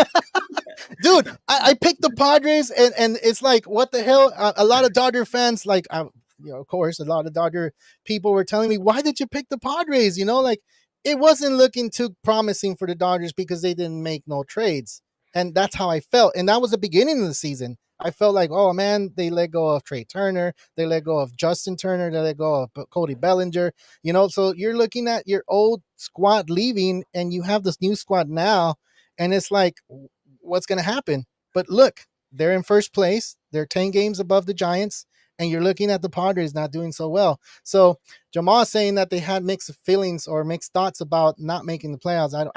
Dude, I picked the Padres, and it's like, what the hell? A lot of Dodger fans, like, of course, a lot of Dodger people were telling me, why did you pick the Padres? Like, it wasn't looking too promising for the Dodgers because they didn't make no trades. And that's how I felt. And that was the beginning of the season. I felt like, oh, man, they let go of Trey Turner. They let go of Justin Turner. They let go of Cody Bellinger. So you're looking at your old squad leaving, and you have this new squad now. And it's like, what's going to happen? But look, they're in first place. They're 10 games above the Giants. And you're looking at the Padres not doing so well. So Jamal saying that they had mixed feelings or mixed thoughts about not making the playoffs.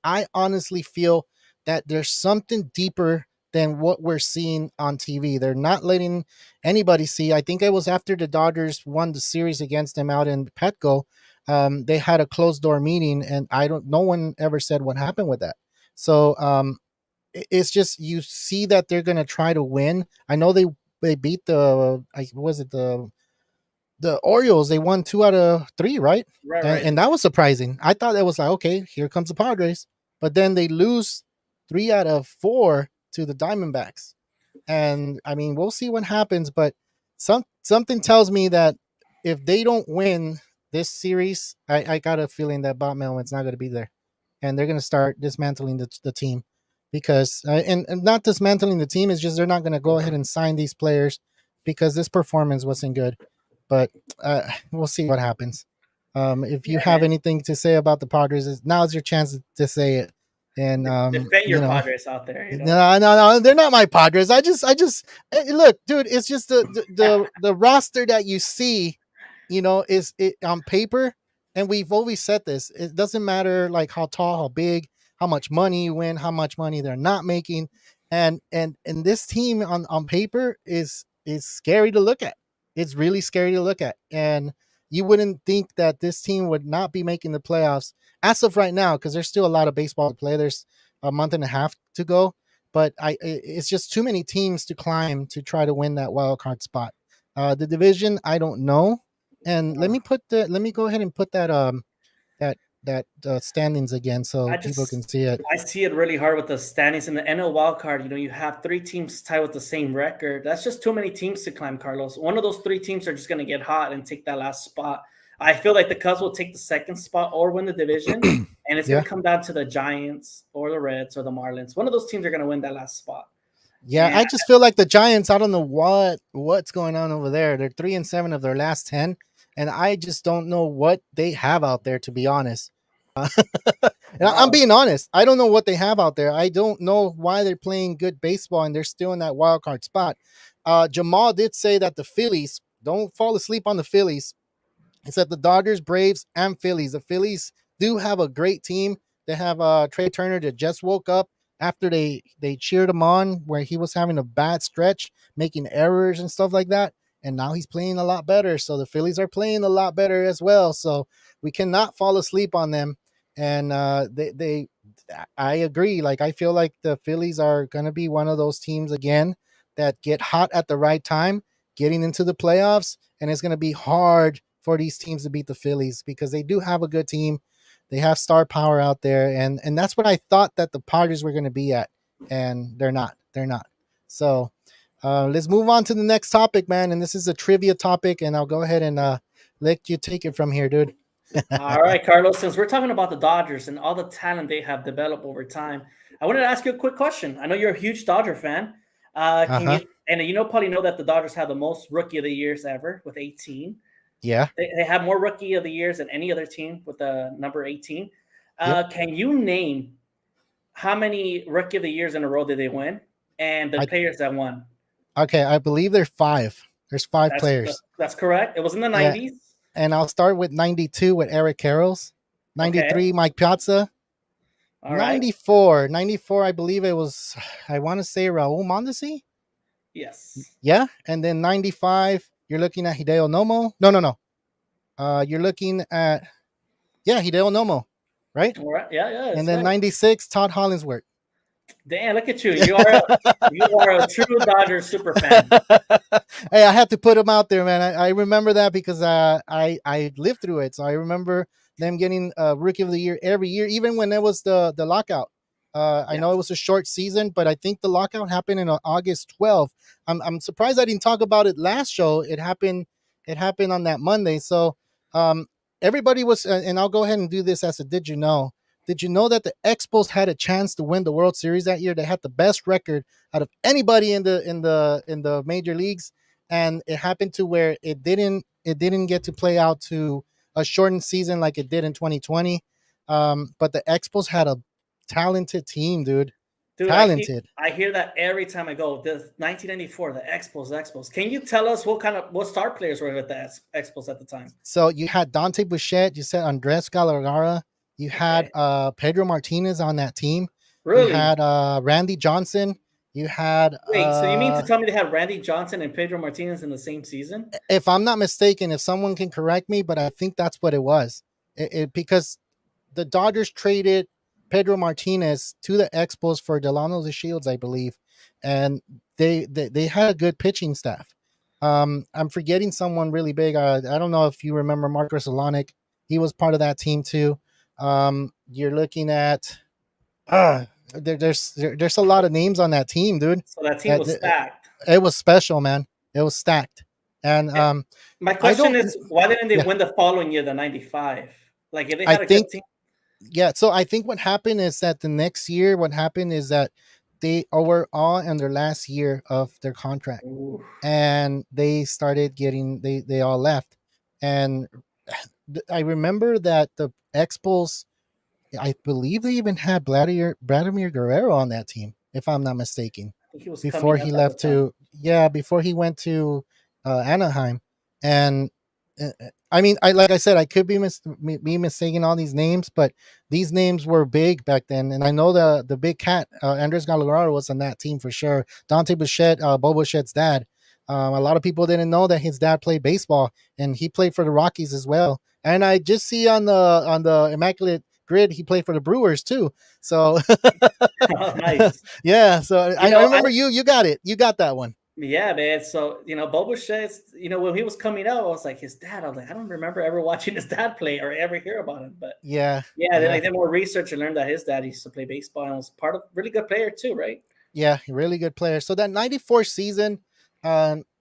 I honestly feel that there's something deeper than what we're seeing on TV. They're not letting anybody see. I think it was after the Dodgers won the series against them out in Petco. They had a closed door meeting, and no one ever said what happened with that. So it's just, you see that they're going to try to win. I know they beat the Orioles. They won 2 out of 3, right? Right. And that was surprising. I thought that was like, okay, here comes the Padres. But then they lose 3 out of 4 to the Diamondbacks. And I mean, we'll see what happens. But something tells me that if they don't win this series, I got a feeling that Bob Melvin's not going to be there. And they're going to start dismantling the team. Because and not dismantling the team, is just they're not going to go ahead and sign these players because this performance wasn't good. But we'll see what happens. If you have anything to say about the Padres, now's your chance to say it. And defend your Padres out there. No, they're not my Padres. I just look, dude. It's just the roster that you see, is it on paper. And we've always said this. It doesn't matter like how tall, how big, how much money you win, how much money they're not making. and this team on paper is scary to look at. It's really scary to look at, and you wouldn't think that this team would not be making the playoffs as of right now, because there's still a lot of baseball to play. There's a month and a half to go, but it's just too many teams to climb to try to win that wild card spot. The division, I don't know. And let me go ahead and put that standings again so I people just can see it. I see it really hard with the standings in the NL wild card. You have 3 teams tied with the same record. That's just too many teams to climb, Carlos. One of those 3 teams are just going to get hot and take that last spot. I feel like the Cubs will take the second spot or win the division, and it's going Yeah. to come down to the Giants or the Reds or the Marlins. One of those teams are going to win that last spot. Yeah, And I just feel like the Giants, I don't know what's going on over there. They're 3-7 of their last 10, and I just don't know what they have out there, to be honest. And I'm being honest. I don't know what they have out there. I don't know why they're playing good baseball and they're still in that wild card spot. Jamal did say that the Phillies, don't fall asleep on the Phillies. He said the Dodgers, Braves, and Phillies. The Phillies do have a great team. They have Trey Turner that just woke up after they cheered him on where he was having a bad stretch, making errors and stuff like that. And now he's playing a lot better. So the Phillies are playing a lot better as well. So we cannot fall asleep on them. And I agree. Like, I feel like the Phillies are going to be one of those teams again that get hot at the right time, getting into the playoffs. And it's going to be hard for these teams to beat the Phillies because they do have a good team. They have star power out there, and that's what I thought that the Padres were going to be at, and they're not. They're not. So let's move on to the next topic, man. And this is a trivia topic, and I'll go ahead and let you take it from here, dude. All right, Carlos, since we're talking about the Dodgers and all the talent they have developed over time, I wanted to ask you a quick question. I know you're a huge Dodger fan. Probably know that the Dodgers have the most Rookie of the Years ever with 18. Yeah. They have more Rookie of the Years than any other team with the number 18. Yep. Can you name how many Rookie of the Years in a row did they win and the players that won? Okay, I believe there's 5. There's 5 players. That's correct. It was in the 90s. And I'll start with 92 with Eric Karros. 93, Mike Piazza. All 94. Right. 94, I believe it was, I want to say Raul Mondesi. Yes. Yeah. And then 95, you're looking at Hideo Nomo. No. You're looking at, Hideo Nomo, right? All right. Yeah. And then 96, Todd Hollinsworth. Damn, look at you. You are a true Dodgers super fan. Hey, I had to put them out there, man. I remember that because I lived through it. So I remember them getting Rookie of the Year every year, even when there was the lockout. I know it was a short season, but I think the lockout happened in August 12th. I'm surprised I didn't talk about it last show. It happened on that Monday. So everybody was, and I'll go ahead and do this as a did you know? Did you know that the Expos had a chance to win the World Series that year? They had the best record out of anybody in the major leagues, and it happened to where it didn't get to play out to a shortened season like it did in 2020. But the Expos had a talented team, dude. Talented. I hear that every time I go. The 1994, the Expos. Can you tell us what star players were with the Expos at the time? So you had Dante Bichette. You said Andres Galarraga. You had Pedro Martinez on that team. Really? You had Randy Johnson. You had so you mean to tell me they had Randy Johnson and Pedro Martinez in the same season? If I'm not mistaken, if someone can correct me, but I think that's what it was. Because the Dodgers traded Pedro Martinez to the Expos for Delano DeShields, I believe, and they had a good pitching staff. I'm forgetting someone really big. I don't know if you remember Marcus Alonic. He was part of that team too. You're looking at there's a lot of names on that team, dude. So that team was stacked. It was special, man. It was stacked. And my question is, why didn't they win the following year, the 95? Like, if they had a good team. Yeah, so I think what happened is that the next year, they were all in their last year of their contract. Ooh. And they started getting, they all left. And I remember that the Expos, I believe they even had Vladimir Guerrero on that team, if I'm not mistaken. I think he was before he left before he went to Anaheim. And I mean, like I said, I could be mistaking all these names, but these names were big back then, and I know the big cat Andres Galarraga was on that team for sure. Dante Bichette, Bo Bichette's dad. A lot of people didn't know that his dad played baseball, and he played for the Rockies as well. And I just see on the Immaculate Grid he played for the Brewers too. So Oh, nice. yeah, so You I know, remember you got it. You got that one. yeah, man. So, Boba Fett's, when he was coming out, I was like, his dad. I was like, I don't remember ever watching his dad play or ever hear about him. But Yeah, yeah, then I did more research and learned that his dad used to play baseball and was part of really good player too, right? yeah, really good player. So that 94 season,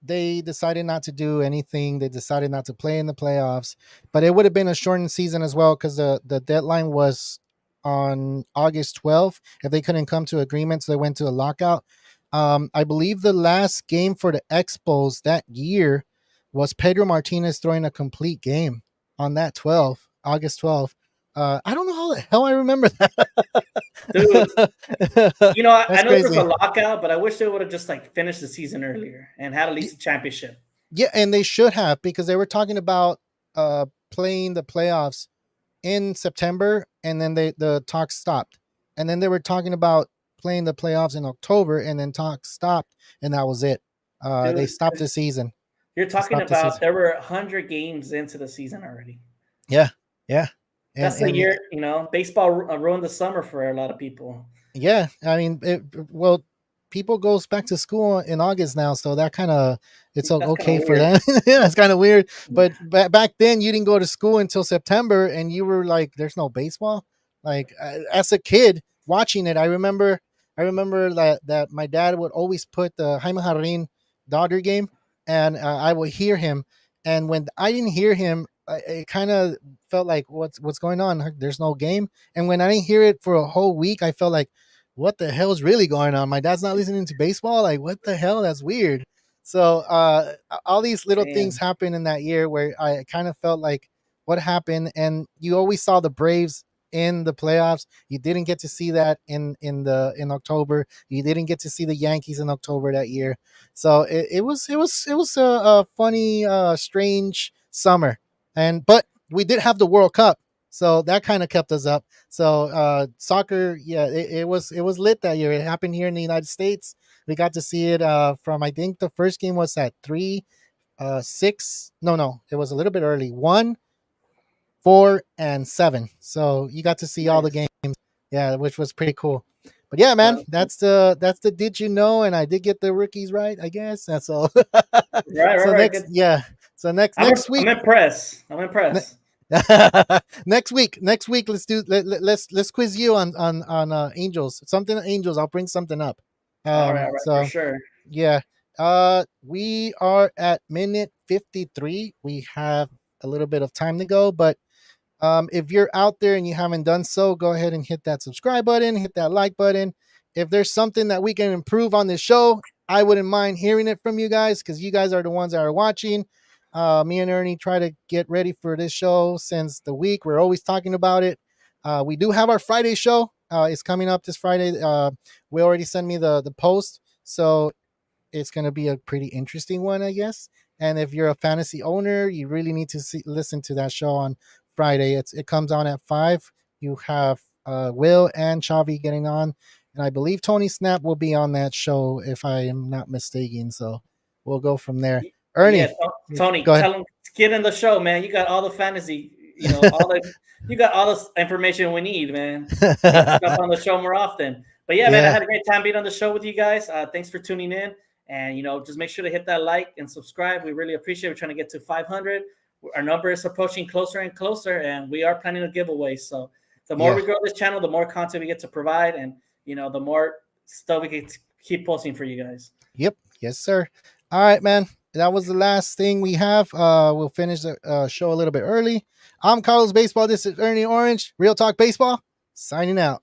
they decided not to do anything. They decided not to play in the playoffs, but it would have been a shortened season as well because the deadline was on August 12th. If they couldn't come to agreement, so they went to a lockout. I believe the last game for the Expos that year was Pedro Martinez throwing a complete game on that August 12th. I don't know how the hell I remember that. Dude, I That's know there was crazy. a lockout, but I wish they would have just like finished the season earlier and had at least a championship. Yeah, and they should have because they were talking about playing the playoffs in September, and then the talks stopped, and then they were talking about playing the playoffs in October, and then talks stopped, and that was it. They Dude, stopped the season. you're They talking stopped the about season. there were 100 games into the season already. Yeah, yeah, That's the year, baseball ruined the summer for a lot of people. yeah. I mean, well, people goes back to school in August now, so that kind of it's That's kind of okay for weird. them. Yeah, it's kind of weird. But back then, you didn't go to school until September, and you were like, "There's no baseball." Like as a kid watching it, I remember that my dad would always put the Jaime Jarrin Dodger game, and I would hear him. And when I didn't hear him, it kind of felt like what's going on? There's no game. And when I didn't hear it for a whole week, I felt like what the hell is really going on? My dad's not listening to baseball. Like, what the hell? That's weird. So all these little things Damn. happened in that year where I kind of felt like what happened, and you always saw the Braves in the playoffs. You didn't get to see that in October. You didn't get to see the Yankees in October that year. So it was a funny, strange summer, but we did have the World Cup, so that kind of kept us up. So soccer, yeah, it was lit that year. It happened here in the United States. We got to see it from I think the first game was at 3, 6. No, it was a little bit early. 1, 4, and 7. So you got to see all the Nice. games. Yeah, which was pretty cool. But yeah, man, that's the did you know, and I did get the rookies right, I guess. That's all. So Right. Good. next I'm week. impressed. Next week let's quiz you on angels, something angels. I'll bring something up. All right, for So sure. yeah, we are at minute 53. We have a little bit of time to go, but if you're out there and you haven't done so, go ahead and hit that subscribe button, hit that like button. If there's something that we can improve on this show, I wouldn't mind hearing it from you guys because you guys are the ones that are watching. Me and Ernie try to get ready for this show since the week. We're always talking about it. We do have our Friday show. It's coming up this Friday. We already sent me the post, so it's going to be a pretty interesting one, I guess. And if you're a fantasy owner, you really need to listen to that show on Friday. It comes on at 5. You have Will and Chavi getting on, and I believe Tony Snap will be on that show if I am not mistaken. So we'll go from there. Yeah, Ernie, Tony, go ahead. tell him get in the show, man. You got all the fantasy, you got all the information we need, man. Stuff on the show more often. But yeah, man, I had a great time being on the show with you guys. Thanks for tuning in, and just make sure to hit that like and subscribe. We really appreciate it. We're trying to get to 500. Our number is approaching closer and closer, and we are planning a giveaway. So the more we grow this channel, the more content we get to provide, and the more stuff we can keep posting for you guys. Yep. Yes, sir. All right, man. That was the last thing we have. We'll finish the show a little bit early. I'm Carlos Baseball. This is Ernie Orange. Real Talk Baseball. Signing out.